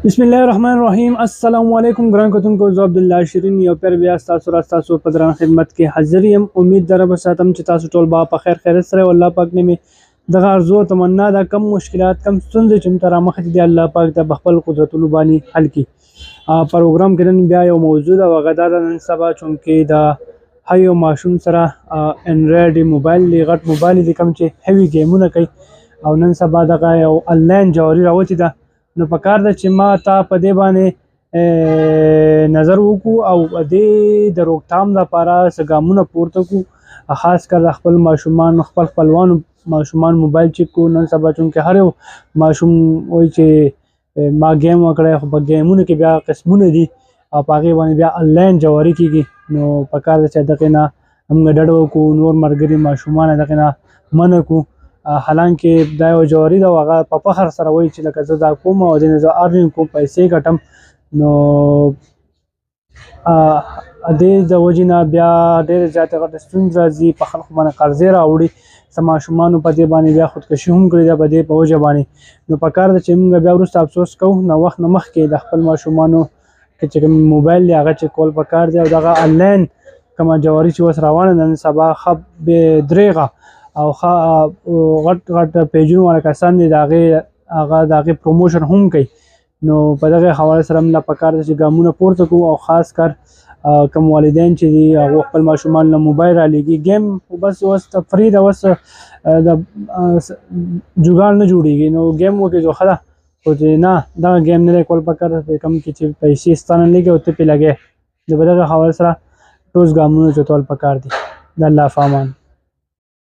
بسم الله الرحمن الرحیم. السلام علیکم ګران کتونکو، زه عبدالله شیرین یو پیر بیا تاسو را تاسو په درن خدمت کې حاضر یم. امید در به ساتم چې تاسو ټول په خیر خیرت سره الله پاک نه دغه ارزو تمنا دا کم مشکلات کم ستونزې چې تر مخ دي الله پاک د خپل قدرتونو باندې حل کړي. پروګرام کې نن بیا یو موضوع دا وغدار نن سبا چونکې دا هیو ماشوم سره انډرایډ موبایل غټ موبایل دي کم چې هیوی گیمونه کوي او نن سبا دغه یو انلاین جوړی راوتی ده. نو پکار ده چې ما تا په دې باندې نظر وکړو او د روکتام لپاره څه ګامونه پورته کړو، خاص کر خپل ماشومان خپل خپلوانو ماشومان موبایل چیک کو. نن سبا چونکې هر یو ماشوم وایي چې ما گیم وکړی، خو په گیمونو کې بیا قسمونه دي او په هغې باندې بیا انلاین جواري کېږي. نو پکار ده چې دغې نه موږ ډډه وکړو، نور ملګري ماشومان دغې نه منع کړو. حالانکه دا یو جواري ده او هغه په فخر سره وایي چې لکه زه دا کوم او دې نه زه ارنینګ کوم، پیسې ګټم. نو دې د وجې نه بیا ډېرې زیاتې غټې ستونزې راځي، په خلکو باندې قرضې راوړي. څه ماشومانو په دې باندې بیا خودکشي هم کړې ده په دې په وجه باندې. نو پکار ده چې موږ بیا وروسته افسوس کوو نه وخت نه مخکې د خپل ماشومانو چې کوم موبایل دی هغه چې کول پکار دی او دغه انلاین کومه جواري چې اوس روانه ده نن سبا ښه بې درېغه او غټ غټ پیجونه والا کسان دي، د هغې پروموشن هم کوي. نو په دغه حواله سره موږ پکار ده چې ګامونه پورته کړو او خاص کر کوم والدین چې دي هغه خپل ماشومان له موبایل رالېږي گیم خو بس اوس تفریح ده، اوس د جوګاړ نه جوړېږي. نو گیم وکړي جو ښه ده، خو چې نه دغه گیم نه دی کول پکار ده په کوم کې چې پیسې ستا نه لګي او ته پرې لګې. د په دغه حواله سره ټول ګامونه چتول پکار دي. د الله په امان.